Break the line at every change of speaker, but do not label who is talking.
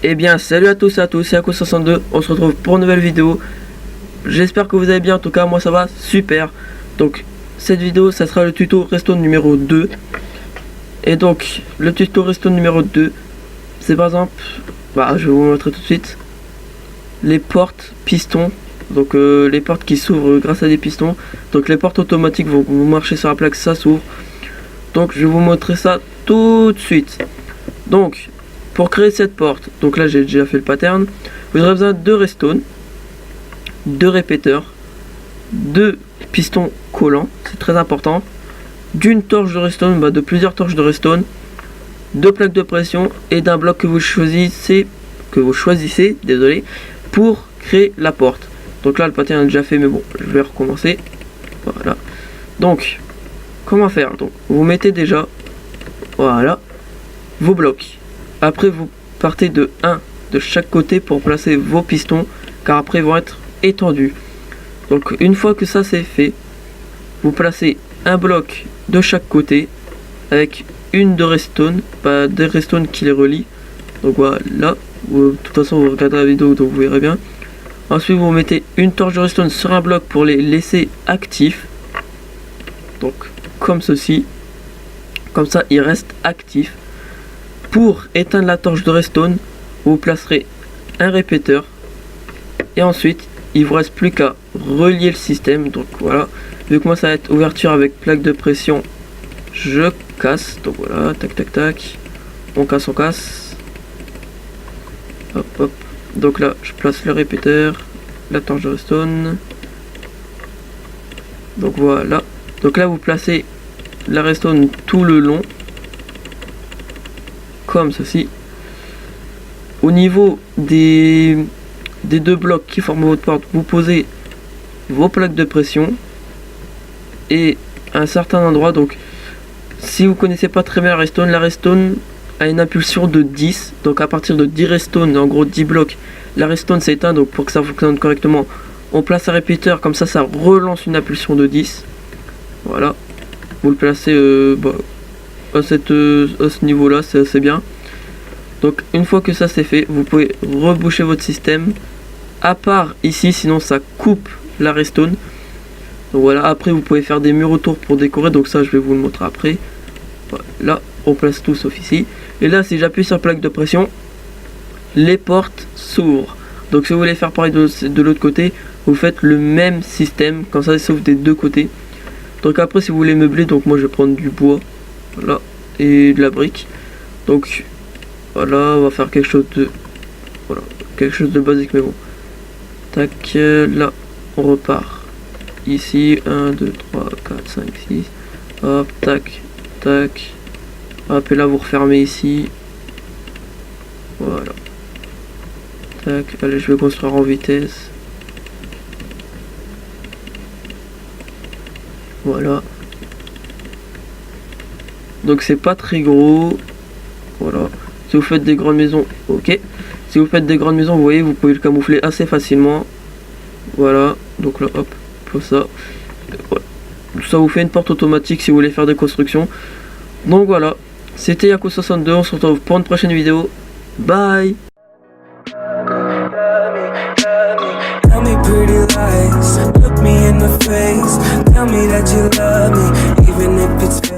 Eh bien salut à tous et à tous, c'est Ako62, on se retrouve pour une nouvelle vidéo. J'espère que vous allez bien, en tout cas moi ça va super. Donc cette vidéo ça sera le tuto redstone numéro 2. Et donc le tuto redstone numéro 2, c'est par exemple, je vais vous montrer tout de suite les portes pistons. Donc les portes qui s'ouvrent grâce à des pistons. Donc les portes automatiques, vous marchez sur la plaque, ça s'ouvre. Donc je vais vous montrer ça tout de suite. Donc pour créer cette porte, donc là j'ai déjà fait le pattern, vous aurez besoin de redstone, 2 répéteurs, 2 pistons collants, c'est très important, d'une torche de redstone, de plusieurs torches de redstone, 2 plaques de pression et d'un bloc que vous choisissez, désolé, pour créer la porte. Donc là le pattern est déjà fait, mais bon, je vais recommencer. Voilà. Donc comment faire? Donc vous mettez déjà, voilà, vos blocs. Après vous partez de 1 de chaque côté pour placer vos pistons, car après ils vont être étendus. Donc une fois que ça c'est fait, vous placez un bloc de chaque côté avec une de redstone, pas des redstone qui les relie. Donc voilà, de toute façon vous regardez la vidéo donc vous verrez bien. Ensuite vous mettez une torche de redstone sur un bloc pour les laisser actifs. Donc comme ceci, comme ça ils restent actifs. Pour éteindre la torche de redstone, vous placerez un répéteur et ensuite il vous reste plus qu'à relier le système. Donc voilà, vu que moi ça va être ouverture avec plaque de pression, je casse. Donc voilà, tac tac tac, on casse, hop hop. Donc là je place le répéteur, la torche de redstone. Donc voilà, donc là vous placez la redstone tout le long comme ceci. Au niveau des 2 blocs qui forment votre porte, vous posez vos plaques de pression et à un certain endroit. Donc si vous connaissez pas très bien la redstone a une impulsion de 10. Donc à partir de 10 redstone, en gros 10 blocs, la redstone s'éteint. Donc pour que ça fonctionne correctement, on place un répéteur, comme ça relance une impulsion de 10. Voilà, vous le placez à ce niveau là, c'est assez bien. Donc une fois que ça c'est fait, vous pouvez reboucher votre système, à part ici, sinon ça coupe la redstone. Donc voilà, après vous pouvez faire des murs autour pour décorer, donc ça je vais vous le montrer après. Voilà, on place tout sauf ici. Et là si j'appuie sur plaque de pression, les portes s'ouvrent. Donc si vous voulez faire pareil de l'autre côté, vous faites le même système, comme ça il s'ouvre des 2 côtés. Donc après si vous voulez meubler, donc moi je vais prendre du bois, voilà, et de la brique. Donc voilà, on va faire quelque chose de basique, mais bon. Tac, là on repart ici, 1 2 3 4 5 6, hop, tac tac, hop, et là vous refermez ici, voilà, tac. Allez, je vais construire en vitesse, voilà. Donc c'est pas très gros, voilà. Si vous faites des grandes maisons, ok. Si vous faites des grandes maisons, vous voyez, vous pouvez le camoufler assez facilement. Voilà, donc là, hop, comme ça. Voilà. Ça vous fait une porte automatique si vous voulez faire des constructions. Donc voilà, c'était Ako62, on se retrouve pour une prochaine vidéo. Bye. Tell me pretty lies, look me in the face, tell me that you love me, even if it's